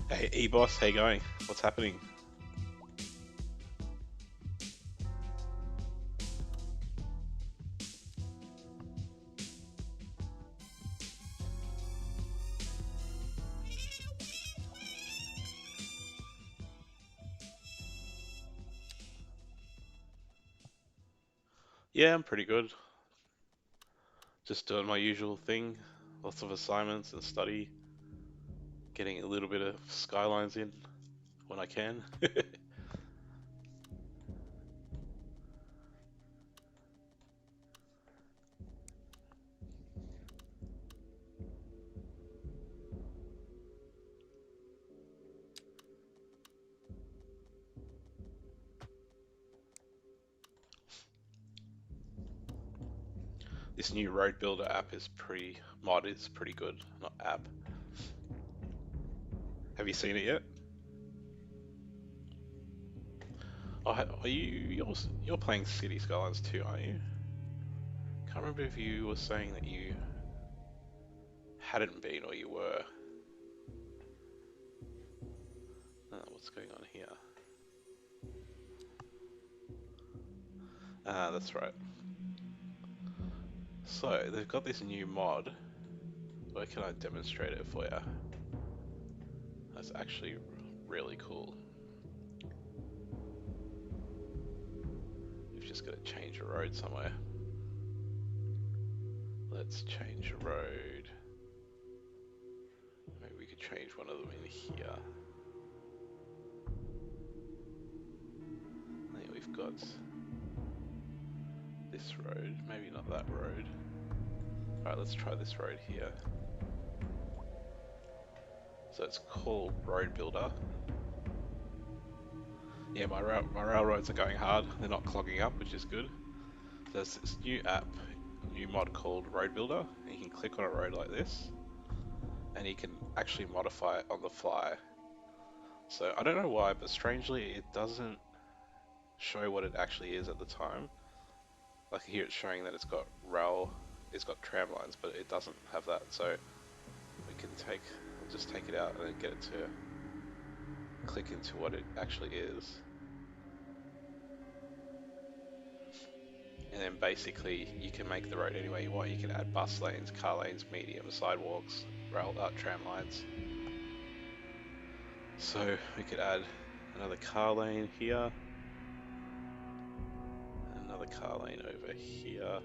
Hey, E-Boss, how you going? What's happening? Yeah, I'm pretty good. Just doing my usual thing. Lots of assignments and study. Getting a little bit of Skylines in when I can. This new road builder app is mod is pretty good, not app. Have you seen it yet? Oh, you're playing City Skylines too, aren't you? Can't remember if you were saying that you hadn't been or you were. What's going on here? Ah, that's right. So they've got this new mod. Where can I demonstrate it for you? That's actually really cool. You've just got to change a road somewhere. Let's change a road. Maybe we could change one of them in here. Then we've got this road, maybe not that road. Alright, let's try this road here. So it's called Road Builder. Yeah, my railroads are going hard. They're not clogging up, which is good. There's this new app, new mod called Road Builder, and you can click on a road like this, and you can actually modify it on the fly. So I don't know why, but strangely it doesn't show what it actually is at the time. Like here it's showing that it's got tram lines, but it doesn't have that. So we can just take it out and then get it to click into what it actually is. And then basically you can make the road any way you want. You can add bus lanes, car lanes, medium, sidewalks, tram lines. So we could add another car lane here, another car lane over here,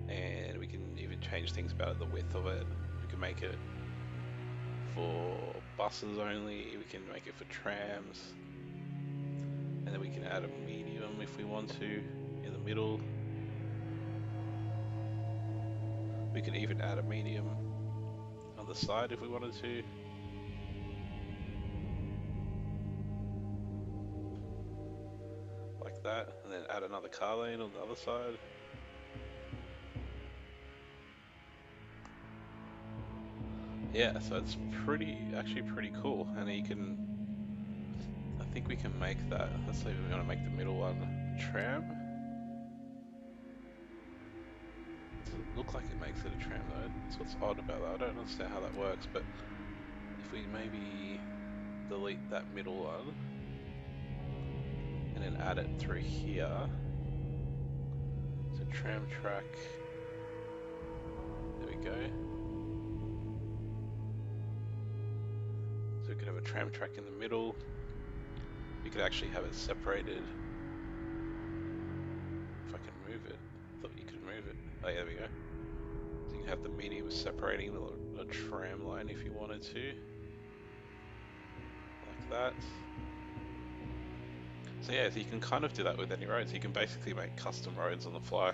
and we can even change things about the width of it. We can make it for buses only, we can make it for trams, and then we can add a medium if we want to in the middle. We could even add a medium on the side if we wanted to. Like that, and then add another car lane on the other side. Yeah, so it's actually pretty cool, and you can, I think we can make that, let's say we're going to make the middle one tram. Doesn't look like it makes it a tram though, that's what's odd about that, I don't understand how that works, but if we maybe delete that middle one, and then add it through here, so tram track, there we go. So we could have a tram track in the middle, we could actually have it separated. If I can move it, I thought you could move it. Oh yeah, there we go. So you can have the medium separating the tram line if you wanted to. Like that. So yeah, so you can kind of do that with any roads. You can basically make custom roads on the fly.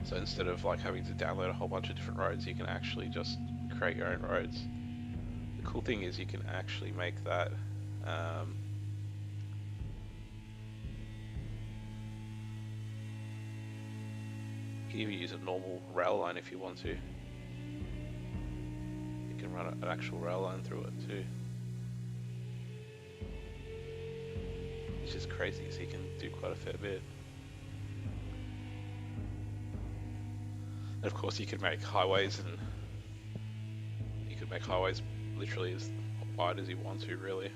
So instead of like having to download a whole bunch of different roads, you can actually just create your own roads. The cool thing is you can actually make that you can even use a normal rail line if you want to. You can run an actual rail line through it too. It's just crazy, so you can do quite a fair bit. And of course you can make highways and can make highways literally as wide as you want to, really.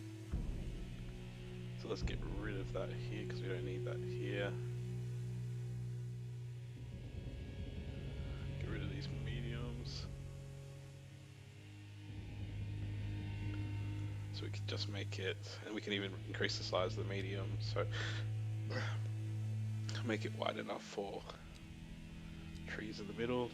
So let's get rid of that here because we don't need that here. Get rid of these mediums. So we can just make it, and we can even increase the size of the medium, so make it wide enough for trees in the middle.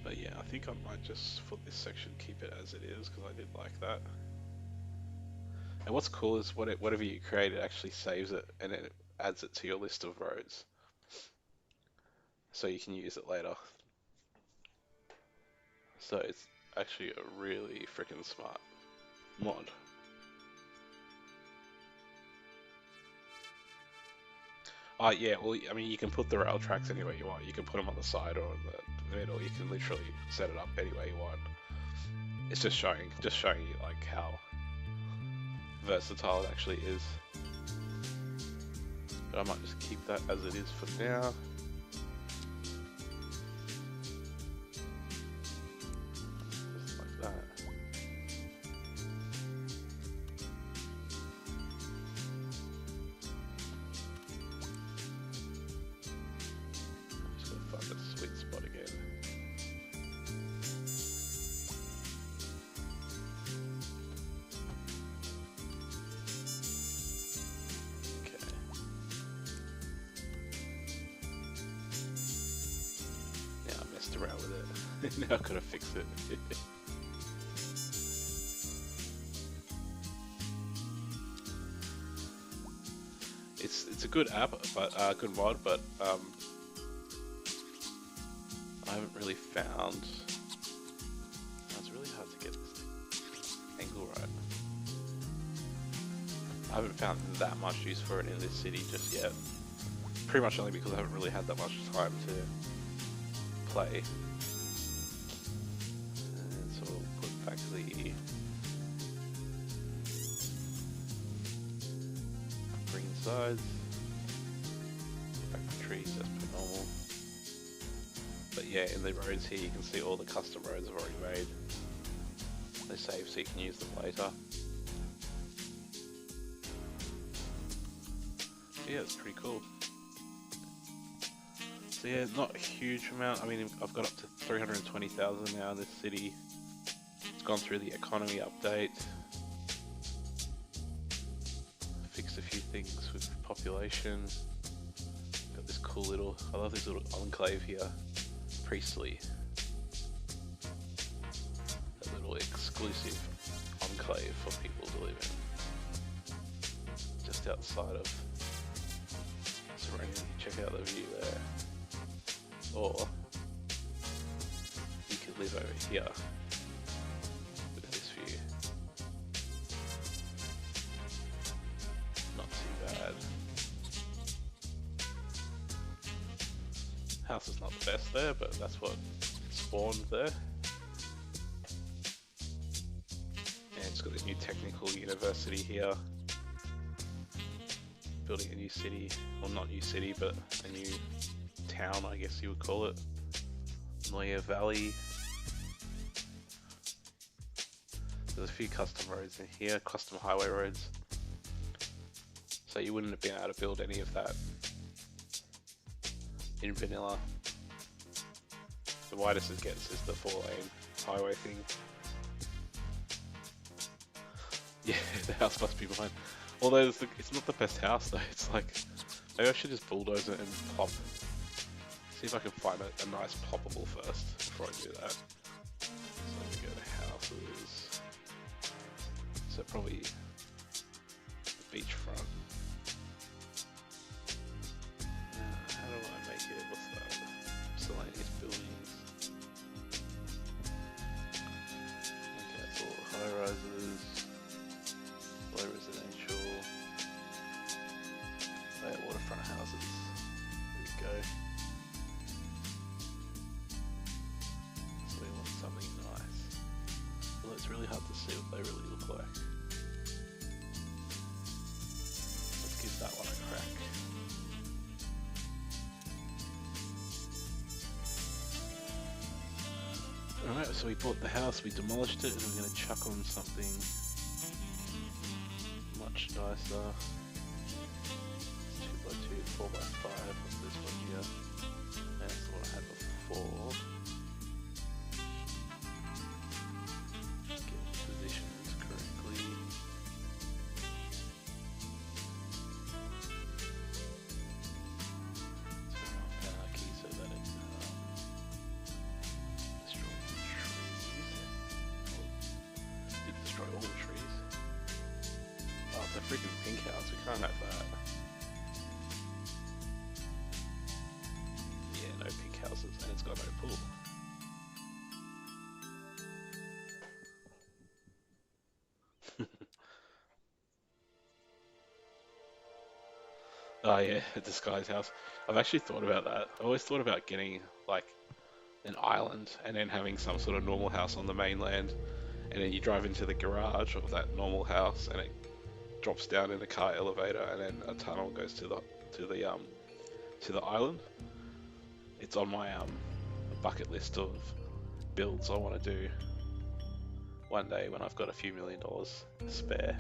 But yeah, I think I might just, for this section, keep it as it is, because I did like that. And what's cool is whatever you create, it actually saves it, and it adds it to your list of roads. So you can use it later. So it's actually a really freaking smart mod. Yeah, well, I mean, you can put the rail tracks anywhere you want. You can put them on the side or in the middle. You can literally set it up any way you want. It's just showing you like how versatile it actually is. But I might just keep that as it is for now. Just like that. Just gotta find a sweet spot again. Around with it. Now I've got to fix it. It's a good app, but good mod, but I haven't really found. It's really hard to get this angle right. I haven't found that much use for it in this city just yet. Pretty much only because I haven't really had that much time to play. And so we'll put back the green sides, back the trees as per normal. But yeah, in the roads here you can see all the custom roads I've already made. They save so you can use them later. Yeah, it's pretty cool. So yeah, not a huge amount. I mean, I've got up to 320,000 now in this city. It's gone through the economy update. Fixed a few things with population. Got this cool little, I love this little enclave here. Priestley. A little exclusive enclave for people to live in. Just outside of Serenity. Check out the view there. Or you could live over here with this view. Not too bad. House is not the best there, but that's what spawned there. And it's got a new technical university here. Building a new city, well not new city, but a new town, I guess you would call it. Moya Valley. There's a few custom roads in here, custom highway roads. So you wouldn't have been able to build any of that in vanilla. The widest it gets is the 4-lane highway thing. Yeah, the house must be mine. Although it's not the best house though, it's like, maybe I should just bulldoze it and plop. See if I can find a nice ploppable first before I do that. So we go to houses. So probably the beachfront. How do I make it? What's that? Miscellaneous buildings. Okay, it's all high rises. Low residential. Waterfront houses. There we go. So we want something nice. Well, it's really hard to see what they really look like. Let's give that one a crack. so we bought the house, we demolished it, and we're going to chuck on something much nicer. It's 2x2, 4x5, what's this one here? That's the one I had before. Get it positioned correctly. Turn off anarchy so that it destroys the trees. Did destroy all the trees. Oh, it's a freaking pink house, we can't have that. Yeah, no pink houses, and it's got no pool. Oh yeah, a disguise house. I've actually thought about that. I always thought about getting like an island and then having some sort of normal house on the mainland, and then you drive into the garage of that normal house, and it drops down in a car elevator, and then a tunnel goes to the to the island. It's on my bucket list of builds I want to do one day when I've got a few $1,000,000 spare.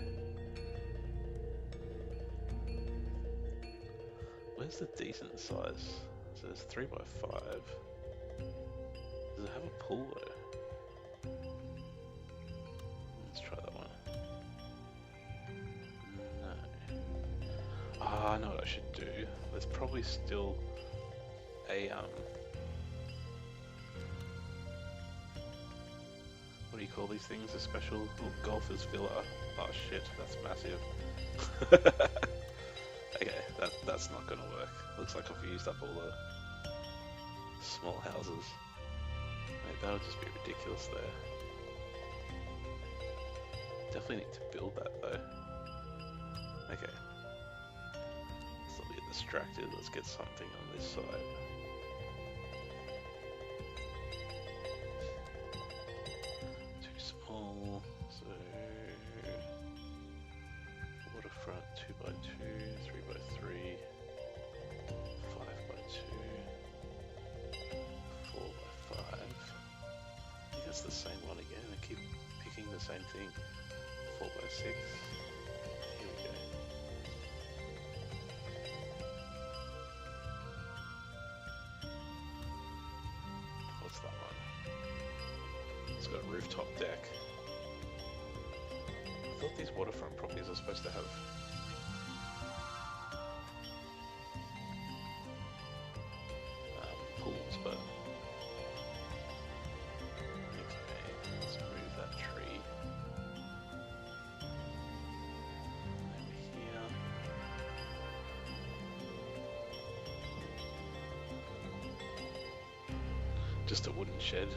Where's the decent size? So it's 3x5. Does it have a pool though? Let's try that one. No. Ah, I know what I should do. There's probably still a what do you call these things? A special golfer's villa. Oh shit, that's massive. Okay, that's not gonna work. Looks like I've used up all the small houses. Mate, that would just be ridiculous there. Definitely need to build that though. Okay. Let's not get distracted, let's get something on this side. Too small, so waterfront 2x2, 3x3, 5x2, 4x5. I think that's the same one again. I keep picking the same thing. 4x6. Here we go. What's that one? It's got a rooftop deck. I thought these waterfront properties are supposed to have pools, but okay, let's move that tree over here. Just a wooden shed.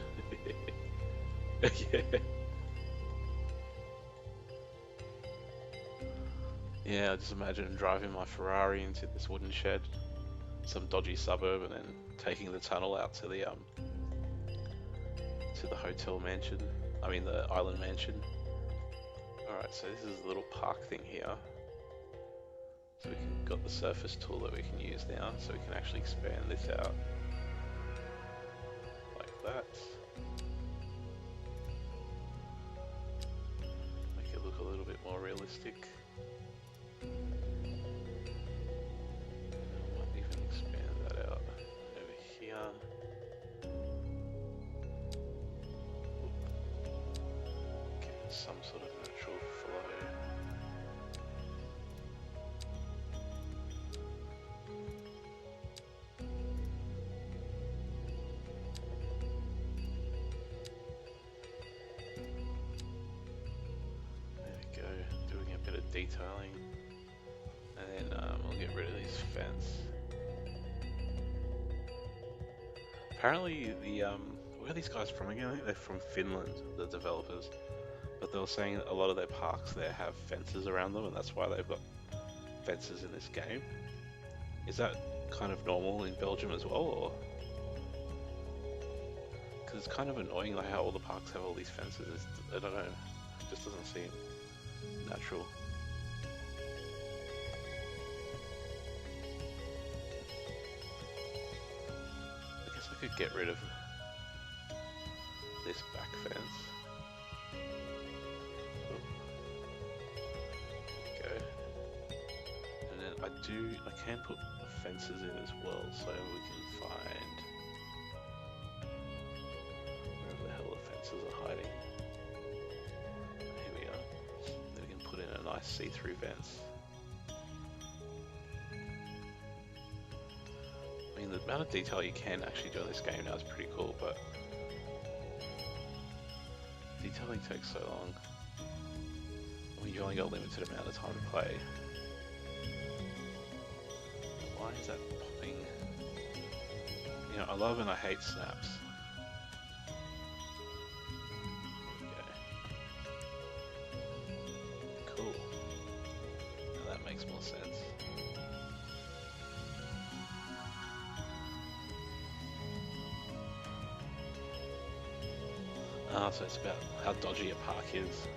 Yeah. Yeah, I just imagine driving my Ferrari into this wooden shed, some dodgy suburb, and then taking the tunnel out to the hotel mansion. I mean the island mansion. Alright, so this is a little park thing here. So we've got the surface tool that we can use now, so we can actually expand this out. Like that. Make it look a little bit more realistic. Might even expand that out over here. Get some sort of natural flow. Detailing, and then we'll get rid of this fence. Apparently the where are these guys from again? I think they're from Finland, the developers, but they were saying that a lot of their parks there have fences around them, and that's why they've got fences in this game. Is that kind of normal in Belgium as well, or? Because it's kind of annoying like how all the parks have all these fences. I don't know, it just doesn't seem natural. I could get rid of this back fence. Oh, there we go. And then I can put fences in as well, so we can find wherever the hell the fences are hiding. Here we are. Then we can put in a nice see-through fence. I mean, the amount of detail you can actually do in this game now is pretty cool, but detailing takes so long. I mean, you only got a limited amount of time to play. Why is that popping? You know, I love and I hate snaps. Okay. Cool. Now that makes more sense. Ah, so it's about how dodgy a park is.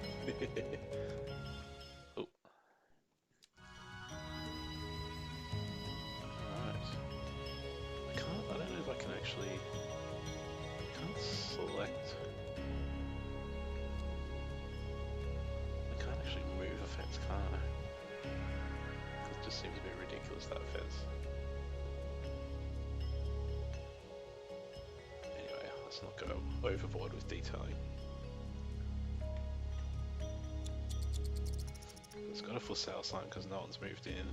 Oh. Alright. I don't know if I can actually, I can't select, I can't actually move a fence, can I? It just seems a bit ridiculous, that fence. Anyway, let's not go overboard with detailing. It's got a for sale sign because no one's moved in.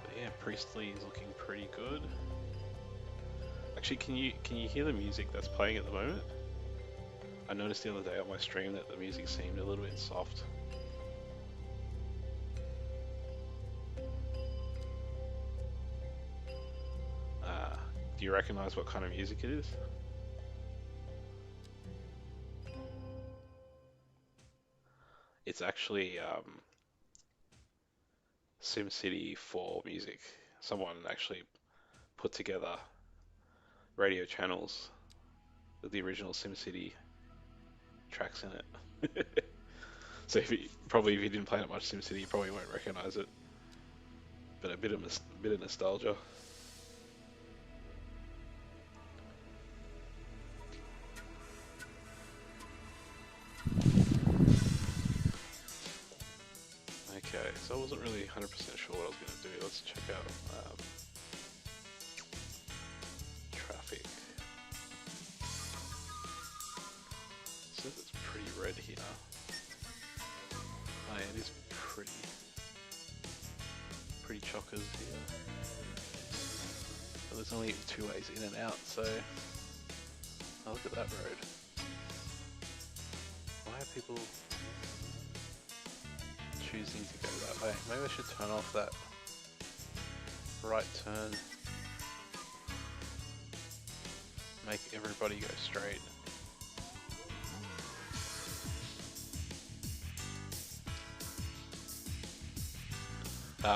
But yeah, Priestley is looking pretty good. Actually, can you hear the music that's playing at the moment? I noticed the other day on my stream that the music seemed a little bit soft. Do you recognize what kind of music it is? It's actually SimCity 4 music. Someone actually put together radio channels with the original SimCity tracks in it. So if you didn't play that much SimCity, you probably won't recognize it. But a bit of nostalgia. Okay, so I wasn't really 100% sure what I was going to do. Let's check out traffic. It says it's pretty red here. Oh yeah, it is pretty chockers here. But there's only 2 ways in and out, so oh, look at that road. Why are people choosing to go that way? Maybe I should turn off that right turn. Make everybody go straight.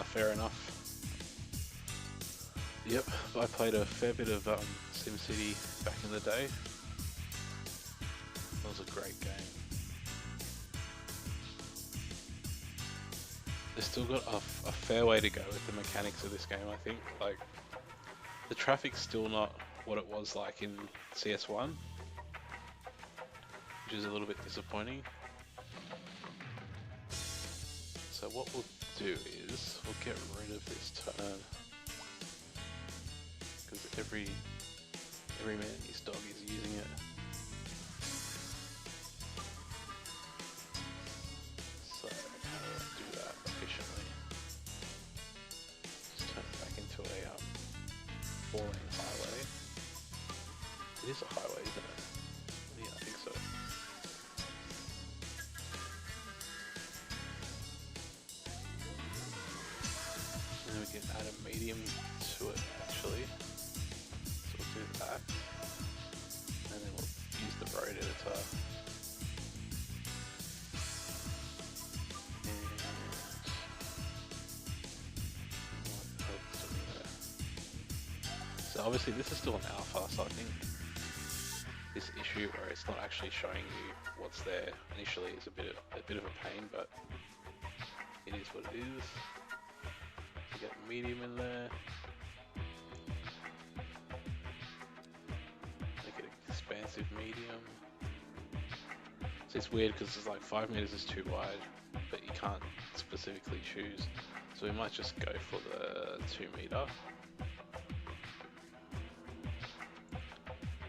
Fair enough. Yep, I played a fair bit of SimCity back in the day. That was a great game. They've still got a fair way to go with the mechanics of this game, I think. Like, the traffic's still not what it was like in CS1, which is a little bit disappointing. So what we'll do is we'll get rid of this turn, because every man and his dog is using it. So how do I do that efficiently? Just turn it back into a 4-lane highway. It is a highway, isn't it? Yeah, I think so. And then we can add a medium to it, actually. So we'll do that. And then we'll use the road editor. And what else do we have? So obviously this is still an alpha, so I think this issue where it's not actually showing you what's there initially is a bit of a pain, but it is what it is. You get medium in there. Make it an expansive medium. So it's weird because it's like 5 meters is too wide, but you can't specifically choose. So we might just go for the 2 meter.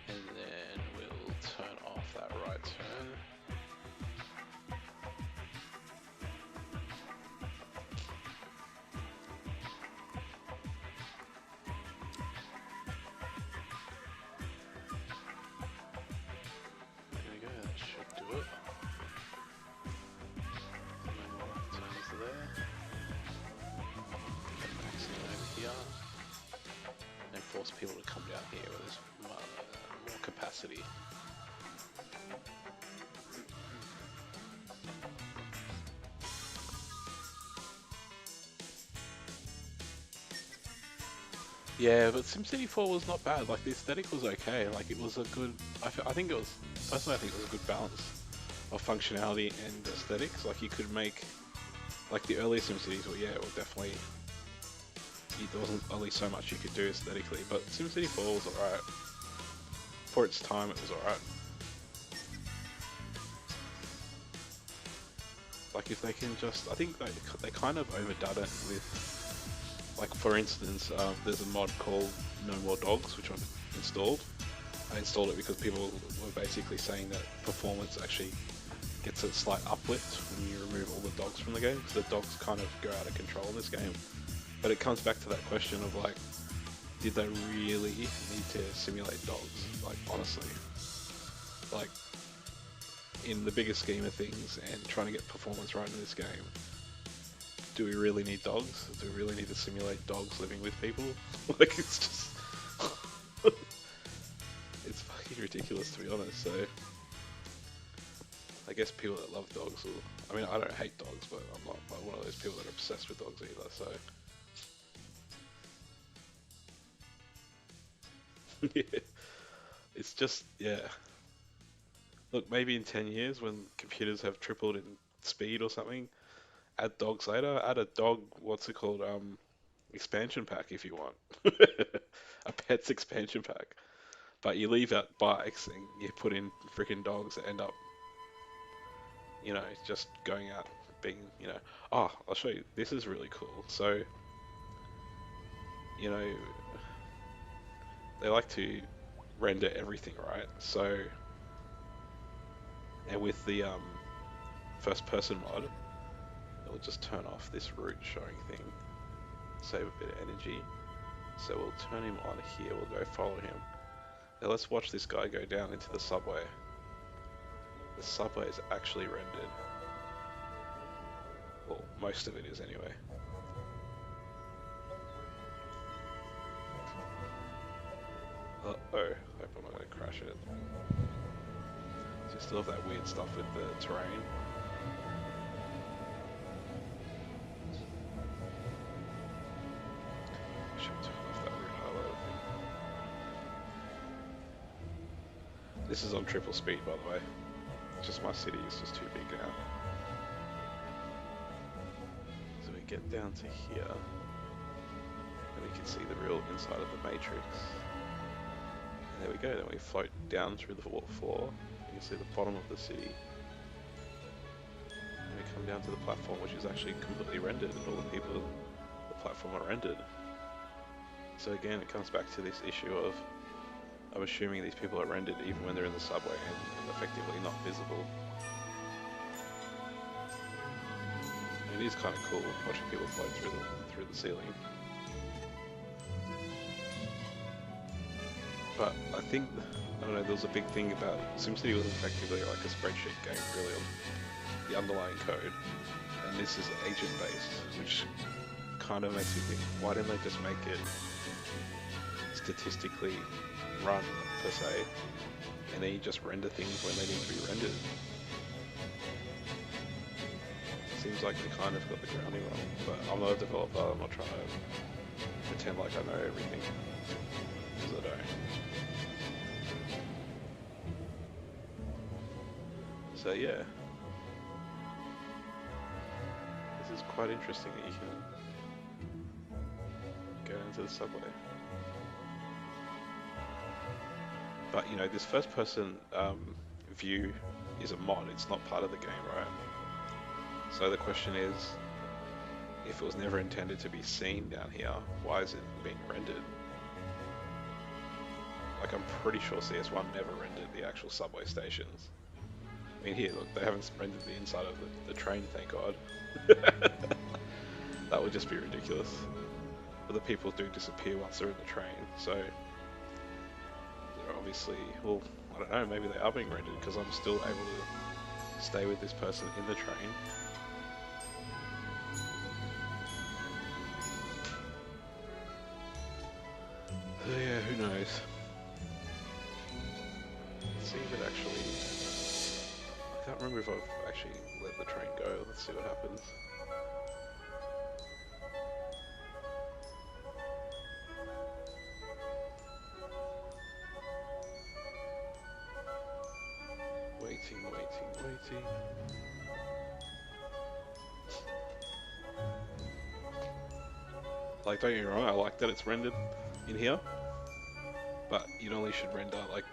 And then we'll turn off that right turn. There we go, that should do it. No more turns there. Maximum over here. And force people to come down here where there's more capacity. Yeah, but SimCity 4 was not bad. Like the aesthetic was okay. Like it was a good. I think it was. Personally, I think it was a good balance of functionality and aesthetics. Like you could make, like the earlier SimCities were, yeah, were definitely. There wasn't only so much you could do aesthetically, but SimCity 4 was alright. For its time, it was alright. Like if they can just, I think they kind of overdone it with. Like for instance, there's a mod called No More Dogs, which I've installed. I installed it because people were basically saying that performance actually gets a slight uplift when you remove all the dogs from the game, because the dogs kind of go out of control in this game. But it comes back to that question of like, did they really need to simulate dogs? Like honestly, like in the bigger scheme of things and trying to get performance right in this game, do we really need dogs? Do we really need to simulate dogs living with people? Like, it's just... it's fucking ridiculous, to be honest, so... I guess people that love dogs will... I mean, I don't hate dogs, but I'm not like one of those people that are obsessed with dogs either, so... Yeah. It's just, yeah. Look, maybe in 10 years, when computers have tripled in speed or something, add dogs later. Add a dog, what's it called? Expansion pack if you want. A pets expansion pack. But you leave out bikes and you put in freaking dogs that end up, you know, just going out being, you know, oh, I'll show you. This is really cool. So, you know, they like to render everything, right? So, and with the first person mod, it'll just turn off this route showing thing. Save a bit of energy. So we'll turn him on here, we'll go follow him. Now let's watch this guy go down into the subway. The subway is actually rendered. Well, most of it is anyway. Uh-oh, hope I'm not going to crash it. So you still have that weird stuff with the terrain. This is on triple speed, by the way. It's just my city is just too big now. So we get down to here, and we can see the real inside of the matrix. And there we go, then we float down through the fourth floor. You can see the bottom of the city. And we come down to the platform, which is actually completely rendered, and all the people on the platform are rendered. So again, it comes back to this issue of I'm assuming these people are rendered even when they're in the subway and effectively not visible. It is kind of cool watching people float through the ceiling. But I think, I don't know, there was a big thing about SimCity was effectively like a spreadsheet game, really, of the underlying code. And this is agent based, which kind of makes me think, why didn't they just make it statistically run per se, and then you just render things when they need to be rendered? Seems like they kind of got the grounding wrong, but I'm not a developer, I'm not trying to pretend like I know everything, because I don't. yeah, this is quite interesting that you can go into the subway. But you know, this first-person view is a mod. It's not part of the game, right? So the question is, if it was never intended to be seen down here, why is it being rendered? Like, I'm pretty sure CS1 never rendered the actual subway stations. I mean, here, look, they haven't rendered the inside of the train, thank God. That would just be ridiculous. But the people do disappear once they're in the train, so they're obviously, well, I don't know, maybe they are being rendered because I'm still able to stay with this person in the train. So yeah, who knows? Let's see if it actually... I can't remember if I've actually let the train go. Let's see what happens. Waiting. Like, don't get me wrong, I like that it's rendered in here, but you only should render, like,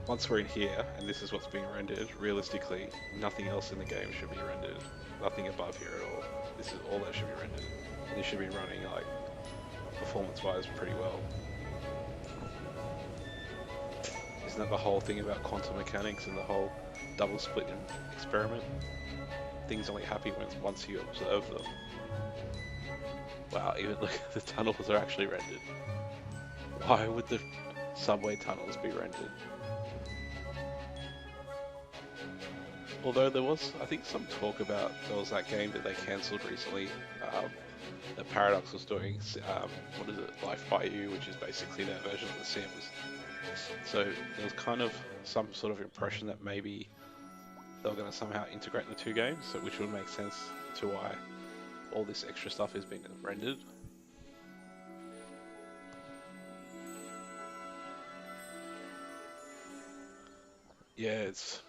once we're in here and this is what's being rendered, realistically, nothing else in the game should be rendered. Nothing above here at all. This is all that should be rendered. And this should be running, like, performance-wise pretty well. Isn't that the whole thing about quantum mechanics and the whole double split experiment? Things only happen once you observe them. Wow, even look, the tunnels are actually rendered. Why would the subway tunnels be rendered? Although there was, I think, some talk about, there was that game that they cancelled recently, that Paradox was doing, what is it, Life by You, which is basically their version of The Sims. So there was kind of some sort of impression that maybe they were going to somehow integrate the two games, so which would make sense to why all this extra stuff is being rendered. Yeah, it's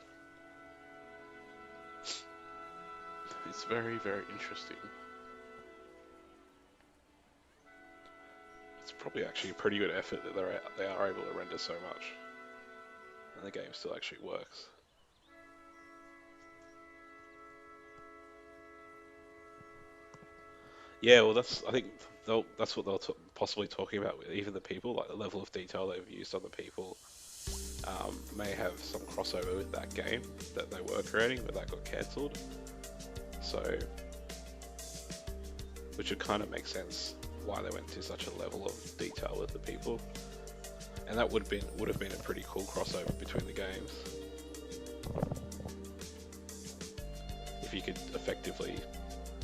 very, very interesting. It's probably actually a pretty good effort that they are able to render so much, and the game still actually works. Yeah, well, I think that's what they're possibly talking about with even the people, like the level of detail they've used on the people may have some crossover with that game that they were creating, but that got cancelled. So, which would kind of make sense why they went to such a level of detail with the people, and that would have been a pretty cool crossover between the games if you could effectively,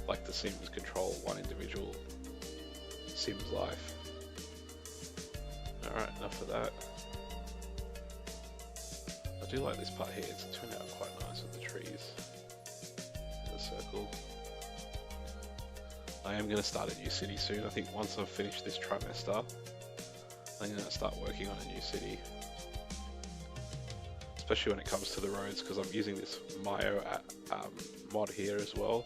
like The Sims, control one individual Sim's life. Alright, enough of that. I do like this part here, it's turned out quite nice with the trees in the circle. I am going to start a new city soon. I think once I've finished this trimester, I'm going to start working on a new city. Especially when it comes to the roads, because I'm using this Mayo mod here as well,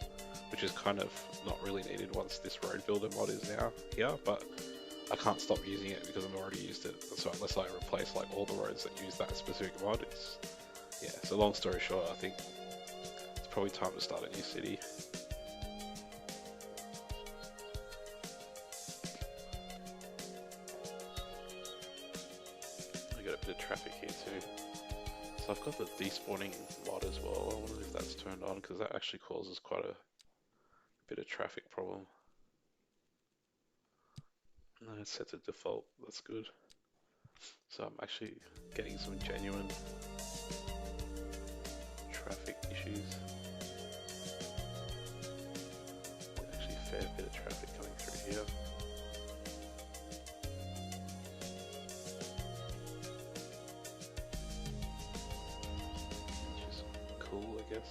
which is kind of not really needed once this road builder mod is now here, but I can't stop using it because I've already used it. So unless I replace like all the roads that use that specific mod, yeah. So long story short, I think it's probably time to start a new city. I got a bit of traffic here too. So I've got the despawning mod as well. I wonder if that's turned on because that actually causes quite a bit of traffic problem. No, it's set to default. That's good. So I'm actually getting some genuine traffic issues. Actually, a fair bit of traffic coming through here. Which is cool, I guess.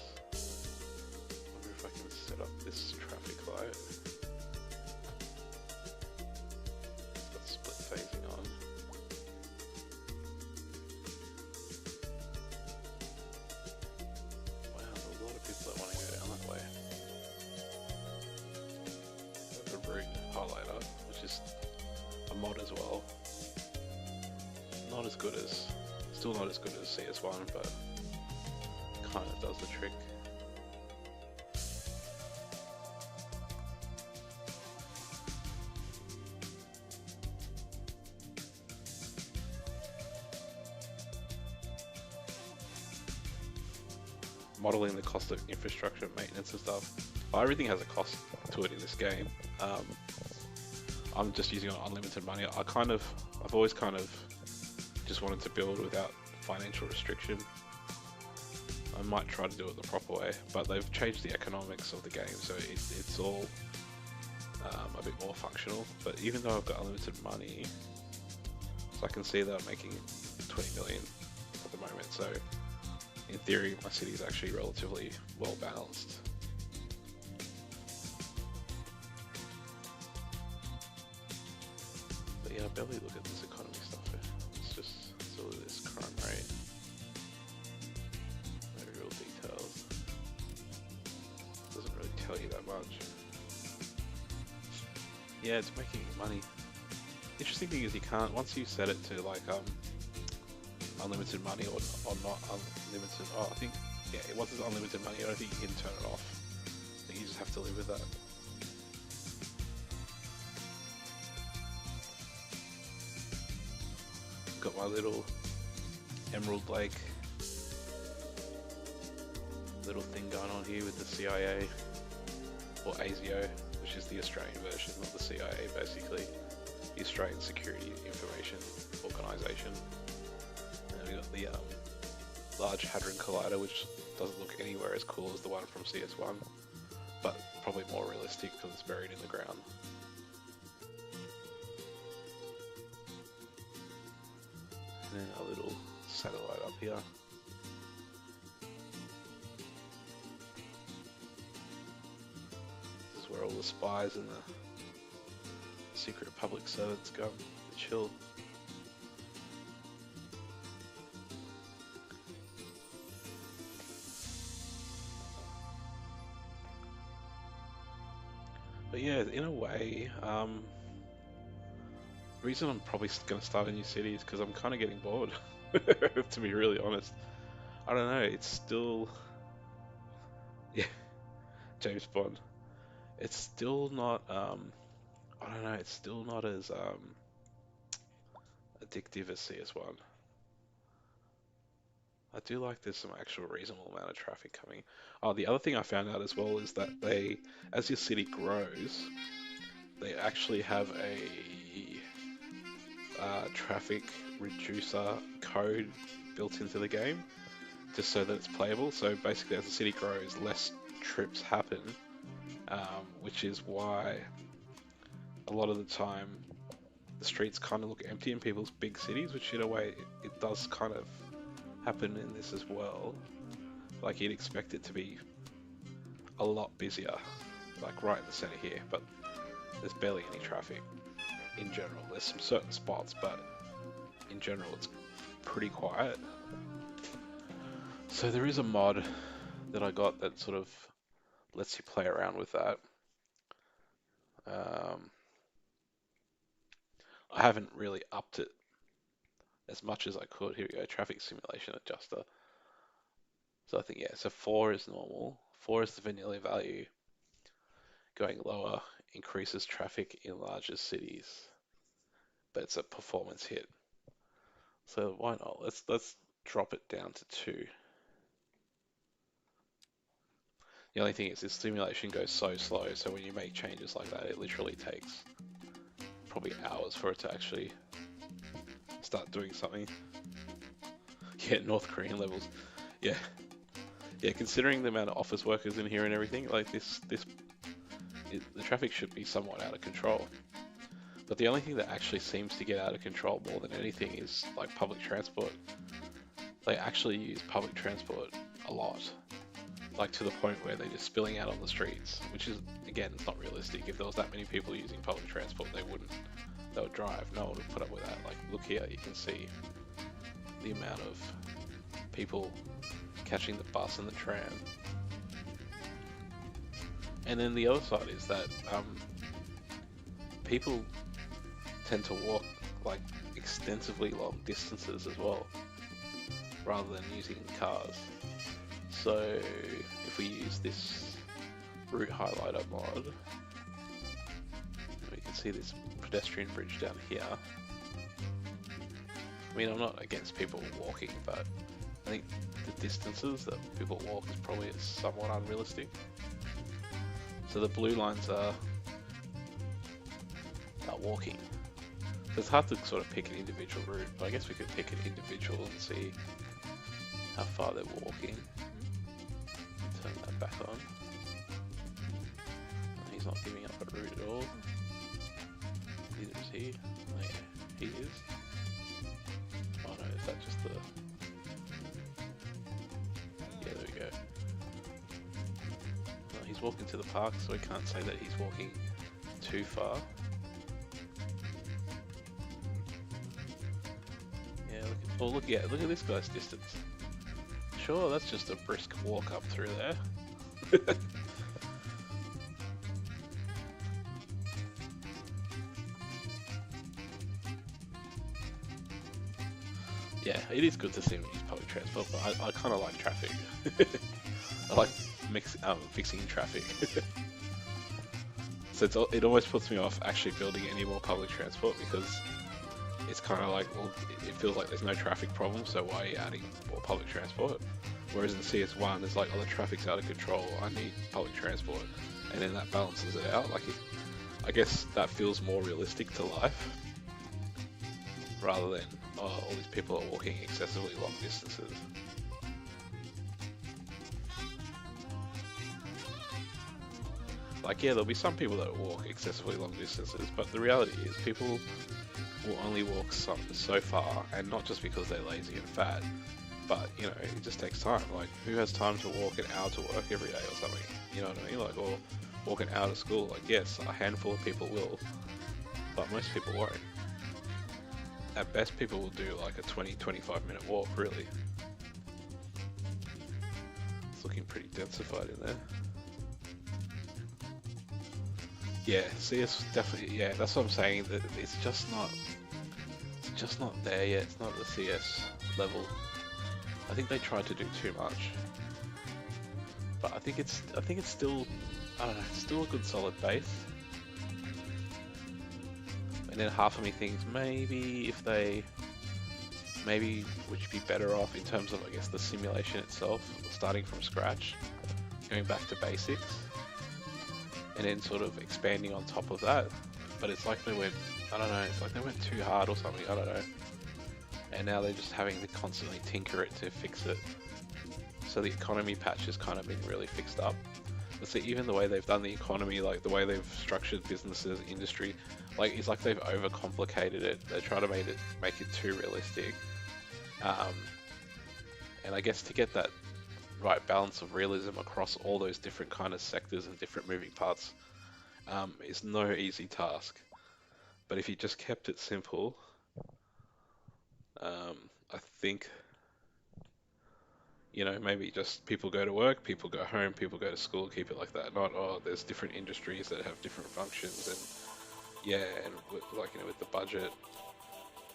Wonder if I can set up this traffic light. Phasing on. Wow, good as, still not as good as CS1, but kind of does the trick. Modeling the cost of infrastructure, maintenance and stuff. Well, everything has a cost to it in this game. I'm just using unlimited money. I've always kind of just wanted to build without financial restriction. I might try to do it the proper way, but they've changed the economics of the game, so it's all a bit more functional. But even though I've got unlimited money, so I can see that I'm making 20 million at the moment, so in theory my city is actually relatively well balanced. But yeah, I barely look at this economy stuff. It's just sort of this crime rate. No real details. Doesn't really tell you that much. Yeah, it's making money. Interesting thing is you can't, once you set it to like unlimited money or not unlimited, oh I think, yeah, once it's unlimited money I don't think you can turn it off. I think you just have to live with that. Got my little Emerald Lake little thing going on here with the CIA, or ASIO, which is the Australian version of the CIA, basically the Australian Security Information Organisation. And we got the Large Hadron Collider, which doesn't look anywhere as cool as the one from CS1, but probably more realistic because it's buried in the ground. And then a little satellite up here. This is where all the spies and the secret public servants go to chill. But yeah, in a way, the reason I'm probably going to start a new city is because I'm kind of getting bored, to be really honest. I don't know, it's still, yeah, James Bond. It's still not, I don't know, it's still not as addictive as CS1. I do like there's some actual reasonable amount of traffic coming. Oh, the other thing I found out as well is that as your city grows, they actually have a traffic reducer code built into the game, just so that it's playable. So basically, as the city grows, less trips happen, which is why a lot of the time the streets kind of look empty in people's big cities, which in a way it does kind of happen in this as well. Like you'd expect it to be a lot busier, like right in the center here, but there's barely any traffic in general. There's some certain spots, but in general it's pretty quiet. So there is a mod that I got that sort of lets you play around with that. I haven't really upped it as much as I could. Here we go, traffic simulation adjuster. So I think, yeah, so 4 is normal. 4 is the vanilla value. Going lower increases traffic in larger cities, but it's a performance hit. So why not? Let's drop it down to 2. The only thing is this simulation goes so slow, so when you make changes like that, it literally takes probably hours for it to actually start doing something. Yeah, North Korean levels. Yeah. Yeah, considering the amount of office workers in here and everything, like the traffic should be somewhat out of control. But the only thing that actually seems to get out of control more than anything is like public transport. They actually use public transport a lot, like to the point where they're just spilling out on the streets, which is, again, it's not realistic. If there was that many people using public transport, they would drive. No one would put up with that. Like, look here, you can see the amount of people catching the bus and the tram. And then the other side is that people tend to walk like extensively long distances as well, rather than using cars. So if we use this route highlighter mod, we can see this pedestrian bridge down here. I mean, I'm not against people walking, but I think the distances that people walk is probably somewhat unrealistic. So the blue lines are walking. So it's hard to sort of pick an individual route, but I guess we could pick an individual and see how far they're walking. Turn that back on. He's not giving up a route at all. Neither is he. Oh, yeah, he is. Oh no, is that just the... Yeah, there we go. No, he's walking to the park, so we can't say that he's walking too far. Yeah, look at this guy's distance. Sure, that's just a brisk walk up through there. Yeah, it is good to see him use public transport, but I kind of like traffic. I like fixing traffic. So it almost puts me off actually building any more public transport, because it's kind of like, well, it feels like there's no traffic problem, so why are you adding more public transport? Whereas in CS1, it's like, oh, the traffic's out of control, I need public transport, and then that balances it out. Like, I guess that feels more realistic to life, rather than, oh, all these people are walking excessively long distances. Like, yeah, there'll be some people that walk excessively long distances, but the reality is people will only walk so far, and not just because they're lazy and fat, but, you know, it just takes time. Like, who has time to walk an hour to work every day or something? You know what I mean? Like, or walk an hour to school. Like, yes, a handful of people will, but most people won't. At best, people will do like a 20-25 minute walk, really. It's looking pretty densified in there. Yeah, CS definitely, yeah, that's what I'm saying, that it's just not there yet. It's not the CS level. I think they tried to do too much, but I think it's still, I don't know, it's still a good solid base. And then half of me thinks maybe would you be better off in terms of, I guess, the simulation itself, starting from scratch, going back to basics, and then sort of expanding on top of that. But it's like they went, I don't know, it's like they went too hard or something, I don't know. And now they're just having to constantly tinker it to fix it. So the economy patch has kind of been really fixed up. But see, even the way they've done the economy, like the way they've structured businesses, industry, like it's like they've overcomplicated it. They try to make it too realistic. And I guess to get that right balance of realism across all those different kind of sectors and different moving parts is no easy task. But if you just kept it simple, I think, you know, maybe just people go to work, people go home, people go to school, keep it like that. Not, oh, there's different industries that have different functions, and yeah, and with, like, you know, with the budget,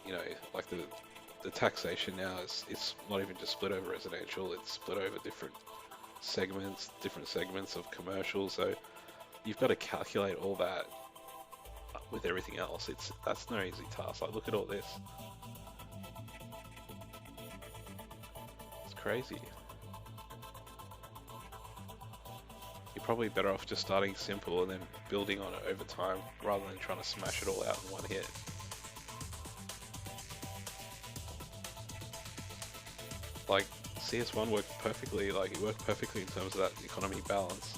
you know, like the taxation now it's not even just split over residential, it's split over different segments of commercial. So you've got to calculate all that with everything else. That's no easy task. Like, look at all this. It's crazy. You're probably better off just starting simple and then building on it over time, rather than trying to smash it all out in one hit. Like, CS1 worked perfectly, like it worked perfectly in terms of that economy balance.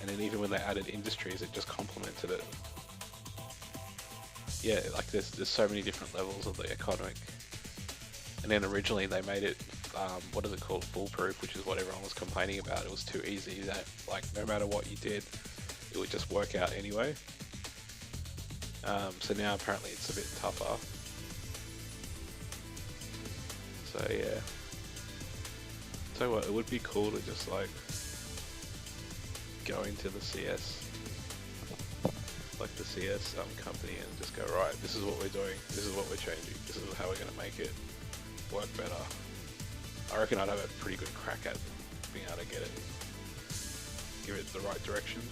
And then even when they added industries, it just complemented it. Yeah, like there's so many different levels of the economic. And then originally they made it, what is it called, foolproof, which is what everyone was complaining about. It was too easy, that like no matter what you did, it would just work out anyway. So now apparently it's a bit tougher. So yeah. Tell you what, it would be cool to just like go into the CS, like the CS company and just go, right, this is what we're doing, this is what we're changing, this is how we're going to make it work better. I reckon I'd have a pretty good crack at being able to get it, give it the right direction.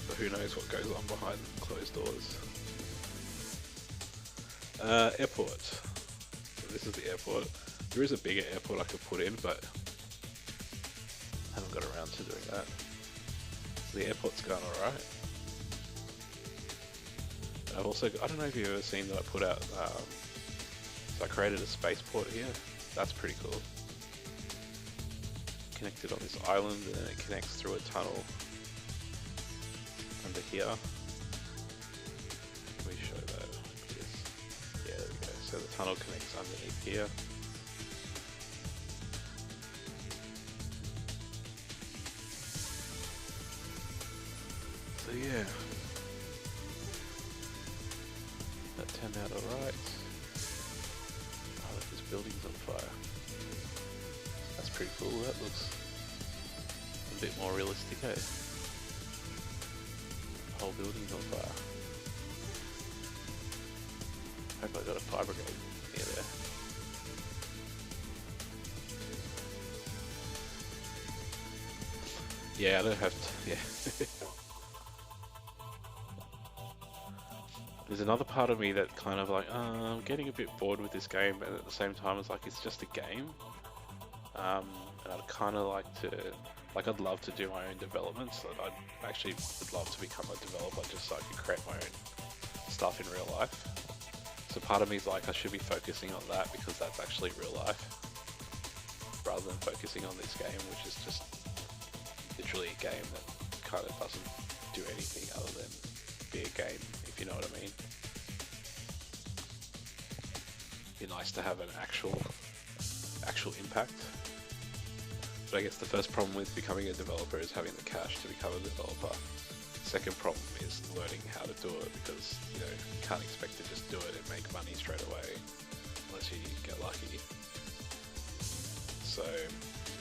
But who knows what goes on behind closed doors. Airport. So this is the airport. There is a bigger airport I could put in, but I haven't got around to doing that. So the airport's going alright. I've also, I don't know if you've ever seen that I put out, so I created a spaceport here. That's pretty cool. Connected on this island, and then it connects through a tunnel under here. Can we show that? Yes. Yeah, there we go. So the tunnel connects underneath here. So yeah, that turned out alright. Oh look, this building's on fire. That's pretty cool, that looks a bit more realistic, eh? The whole building's on fire. Hope I got a fire brigade near there. Yeah, I don't have to, yeah. There's another part of me that kind of like, I'm getting a bit bored with this game, but at the same time it's like, it's just a game. And I'd kind of like to, like I'd love to do my own developments. I'd actually would love to become a developer just so I could create my own stuff in real life. So part of me is like, I should be focusing on that because that's actually real life, rather than focusing on this game, which is just literally a game that kind of doesn't do anything other than be a game, if you know what I mean. Be nice to have an actual impact. But I guess the first problem with becoming a developer is having the cash to become a developer. Second problem is learning how to do it, because you know you can't expect to just do it and make money straight away unless you get lucky. So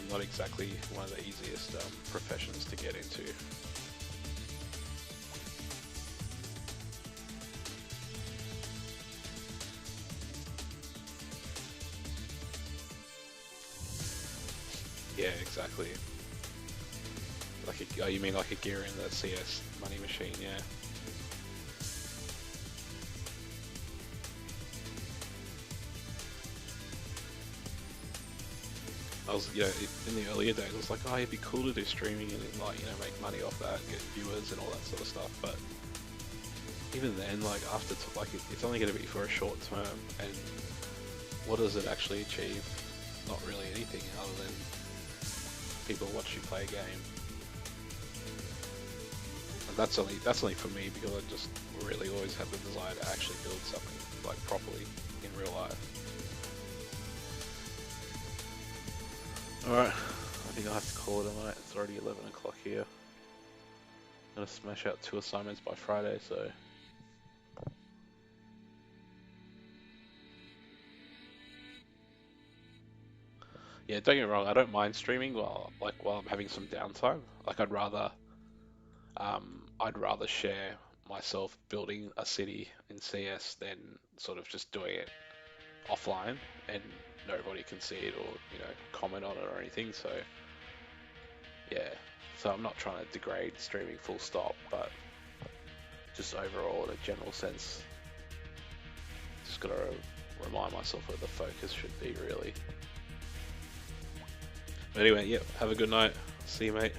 not exactly one of the easiest professions to get into. Yeah, exactly. Like oh, you mean like a gear in the CS money machine? Yeah. I was, you know, in the earlier days, I was like, oh, it'd be cool to do streaming and like, you know, make money off that, get viewers and all that sort of stuff. But even then, like after, like it's only going to be for a short term, and what does it actually achieve? Not really anything other than people watch you play a game. And that's only for me, because I just really always had the desire to actually build something like properly in real life. Alright, I think I'll have to call it a night. It's already 11 o'clock here. I'm gonna smash out 2 assignments by Friday, so... Yeah, don't get me wrong, I don't mind streaming while I'm having some downtime. Like I'd rather share myself building a city in CS than sort of just doing it offline and nobody can see it or, you know, comment on it or anything. So yeah, so I'm not trying to degrade streaming full stop, but just overall in a general sense, just gotta remind myself where the focus should be really. But anyway, yep, have a good night. See you, mate.